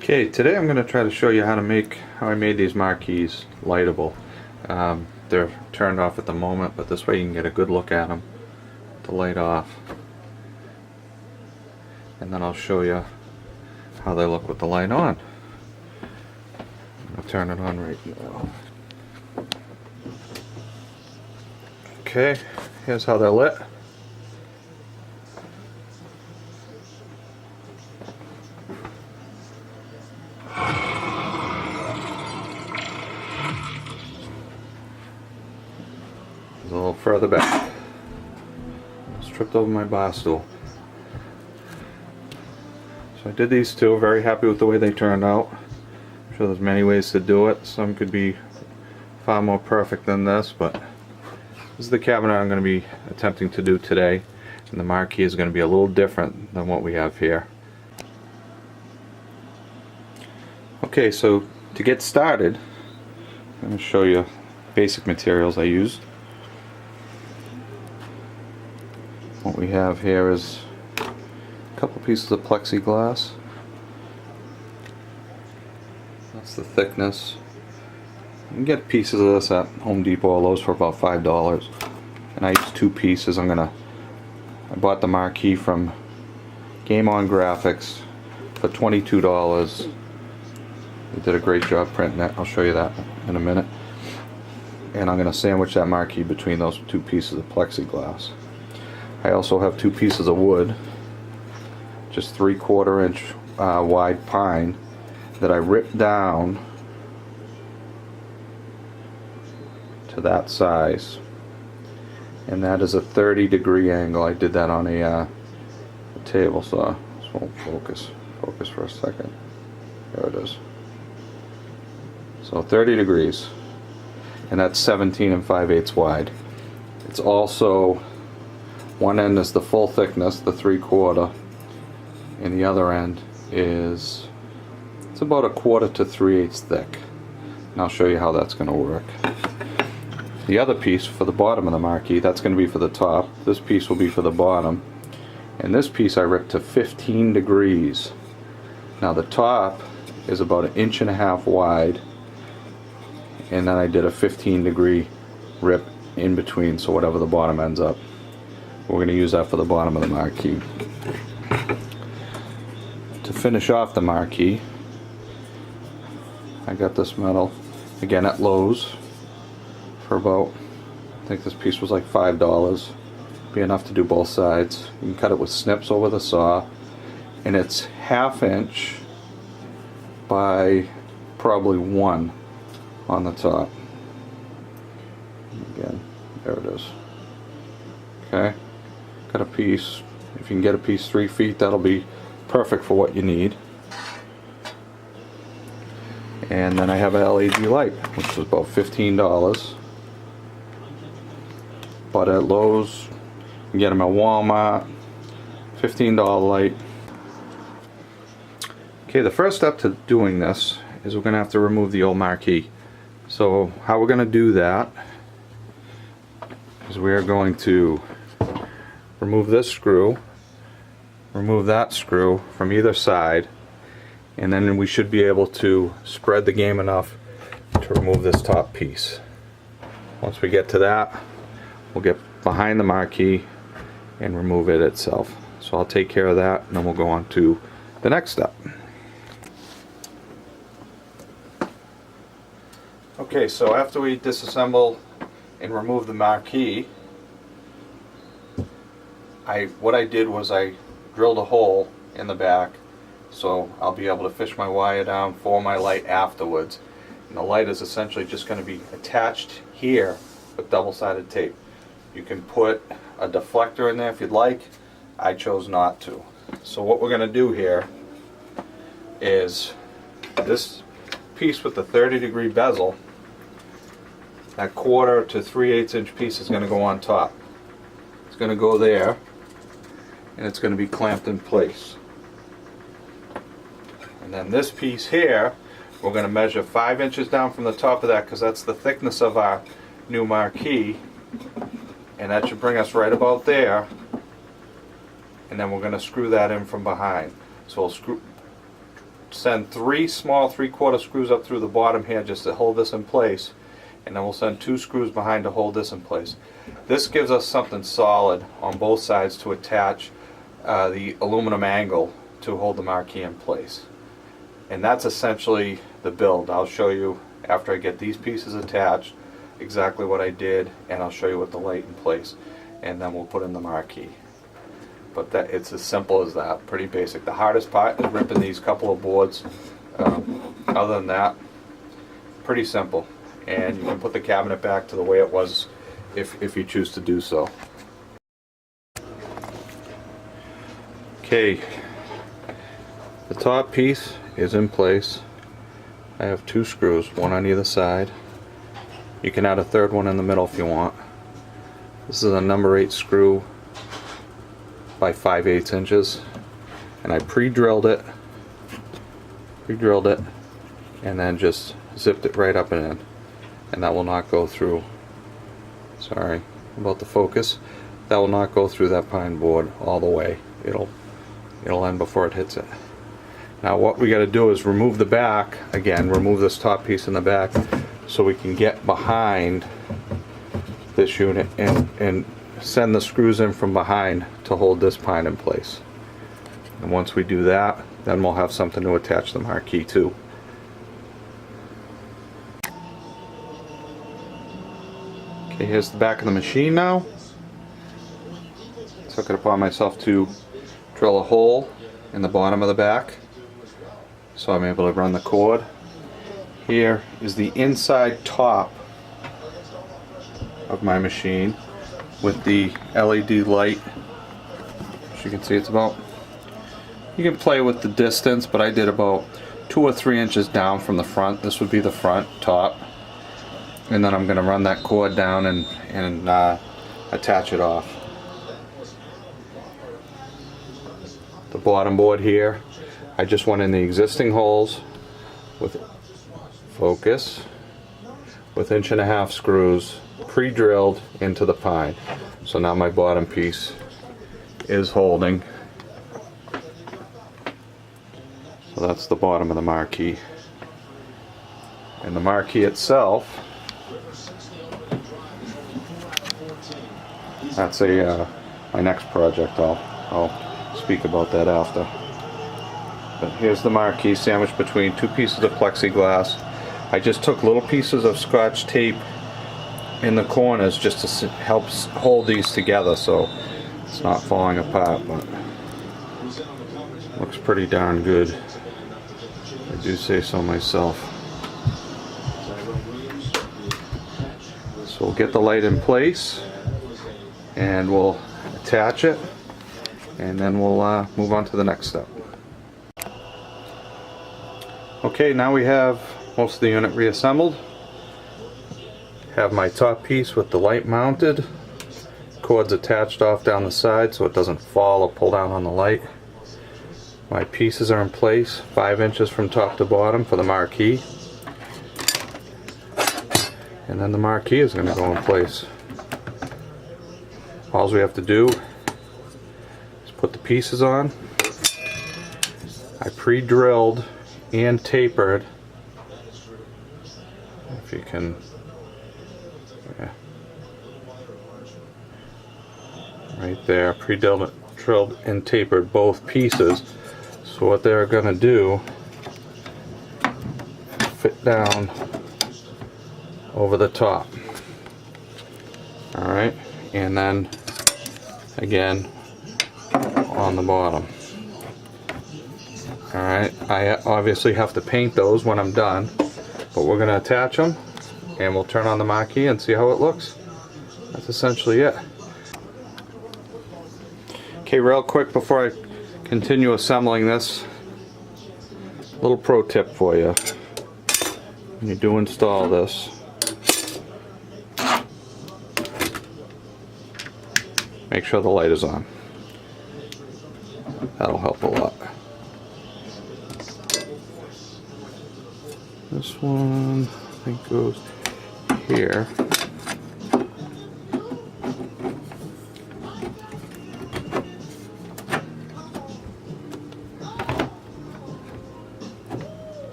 Okay, today I'm going to try to show you how I made these marquees lightable. They're turned off at the moment, but this way you can get a good look at them with the light off. And then I'll show you how they look with the light on. I'll turn it on right now. Okay, here's how they're lit. A little further back. Just tripped over my bar stool. So I did these two, very happy with the way they turned out. I'm sure there's many ways to do it. Some could be far more perfect than this, but this is the cabinet I'm going to be attempting to do today. And the marquee is going to be a little different than what we have here. Okay, so to get started, I'm going to show you basic materials I used. What we have here is a couple pieces of plexiglass. That's the thickness. You can get pieces of this at Home Depot or Lowe's for about $5. And I used 2 pieces. I bought the marquee from Game On Graphics for $22. They did a great job printing it. I'll show you that in a minute. And I'm going to sandwich that marquee between those 2 pieces of plexiglass. I also have 2 pieces of wood, just 3/4 inch wide pine, that I ripped down to that size, and that is a 30-degree angle. I did that on a table saw. This won't focus for a second. There it is. So 30 degrees, and that's 17 5/8 wide. It's also, one end is the full thickness, the 3/4, and the other end is, it's about 1/4 to 3/8 thick. And I'll show you how that's going to work. The other piece for the bottom of the marquee, that's going to be for the top. This piece will be for the bottom. And this piece I ripped to 15 degrees. Now the top is about 1.5 inches wide, and then I did a 15-degree rip in between, so whatever the bottom ends up. We're going to use that for the bottom of the marquee. To finish off the marquee, I got this metal, again at Lowe's, for about, I think this piece was like $5. Be enough to do both sides. You can cut it with snips over the saw, and it's 1/2 inch by probably 1 on the top. Again, there it is. Okay. Got a piece. If you can get a piece 3 feet, that'll be perfect for what you need. And then I have an LED light, which is about $15. But at Lowe's, you can get them at Walmart. $15 light. Okay, the first step to doing this is we're going to have to remove the old marquee. So how we're going to do that is we're going to remove this screw, remove that screw from either side, and then we should be able to spread the game enough to remove this top piece. Once we get to that, we'll get behind the marquee and remove it itself. So I'll take care of that, and then we'll go on to the next step. Okay, so after we disassemble and remove the marquee, what I did was I drilled a hole in the back, so I'll be able to fish my wire down for my light afterwards. And the light is essentially just going to be attached here with double-sided tape. You can put a deflector in there if you'd like. I chose not to. So what we're going to do here is this piece with the 30-degree bezel, that 1/4 to 3/8 inch piece is going to go on top. It's going to go there, and it's going to be clamped in place. And then this piece here, we're going to measure 5 inches down from the top of that, because that's the thickness of our new marquee, and that should bring us right about there. And then we're going to screw that in from behind. So we'll send 3 small 3/4 screws up through the bottom here just to hold this in place, and then we'll send 2 screws behind to hold this in place. This gives us something solid on both sides to attach the aluminum angle to hold the marquee in place. And that's essentially the build. I'll show you after I get these pieces attached exactly what I did, and I'll show you with the light in place, and then we'll put in the marquee. But that, it's as simple as that, pretty basic. The hardest part is ripping these couple of boards. Other than that, pretty simple. And you can put the cabinet back to the way it was if you choose to do so. Okay, the top piece is in place. I have 2 screws, one on either side. You can add a third one in the middle if you want. This is a number 8 screw by 5/8 inches, and I pre-drilled it, and then just zipped it right up and in, and that will not go through. Sorry about the focus. That will not go through that pine board all the way. It'll end before it hits it. Now what we got to do is remove the back again. Remove this top piece in the back so we can get behind this unit and send the screws in from behind to hold this pine in place. And once we do that, then we'll have something to attach the marquee to. Okay, here's the back of the machine now. Took it upon myself to drill a hole in the bottom of the back so I'm able to run the cord. Here is the inside top of my machine with the LED light. As you can see, it's about, you can play with the distance, but I did about 2 or 3 inches down from the front. This would be the front top, and then I'm going to run that cord down and attach it off. The bottom board here, I just went in the existing holes with focus with 1.5-inch screws pre-drilled into the pine. So now my bottom piece is holding. So that's the bottom of the marquee. And the marquee itself, that's my next project. I'll speak about that after. But here's the marquee sandwiched between 2 pieces of plexiglass. I just took little pieces of Scotch tape in the corners just to help hold these together so it's not falling apart, but looks pretty darn good. I do say so myself. So we'll get the light in place and we'll attach it, and then we'll move on to the next step. Okay, now we have most of the unit reassembled. Have my top piece with the light mounted, cords attached off down the side so it doesn't fall or pull down on the light. My pieces are in place, 5 inches from top to bottom for the marquee. And then the marquee is going to go in place. All we have to do is put the pieces on. I pre-drilled and tapered, if you can, right there, pre-drilled and tapered both pieces. So what they're going to do, fit down over the top. Alright, and then again on the bottom. Alright, I obviously have to paint those when I'm done, but we're going to attach them and we'll turn on the marquee and see how it looks. That's essentially it. Okay, real quick before I continue assembling this, little pro tip for you. When you do install this, make sure the light is on. That'll help a lot. This one, I think, goes here.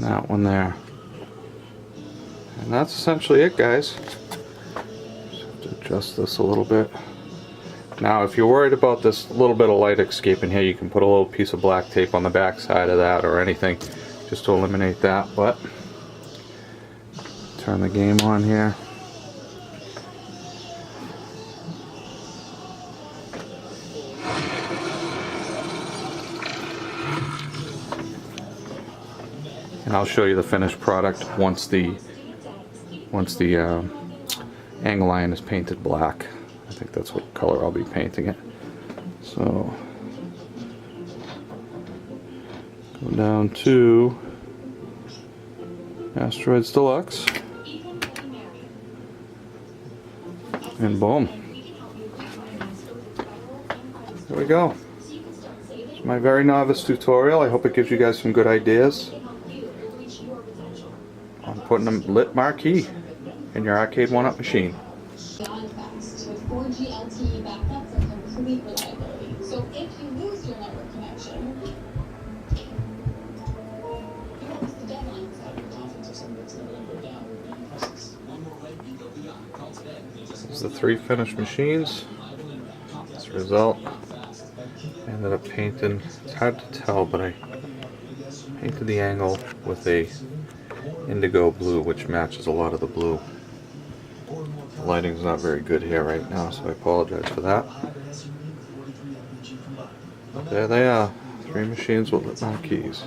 that one there. And that's essentially it, guys. Just have to adjust this a little bit. Now, if you're worried about this little bit of light escaping here, you can put a little piece of black tape on the back side of that or anything just to eliminate that. But turn the game on here. And I'll show you the finished product once the angle iron is painted black. I think that's what color I'll be painting it. So go down to Asteroids Deluxe, and boom, there we go. It's my very novice tutorial. I hope it gives you guys some good ideas on putting a lit marquee in your Arcade1up machine. With 4G LTE backup for complete reliability. So if you lose your network connection, you don't miss the deadline. This is the 3 finished machines. As a result, I ended up painting, it's hard to tell, but I painted the angle with a indigo blue, which matches a lot of the blue. The lighting's not very good here right now, so I apologize for that. There they are, 3 machines with lit marquees.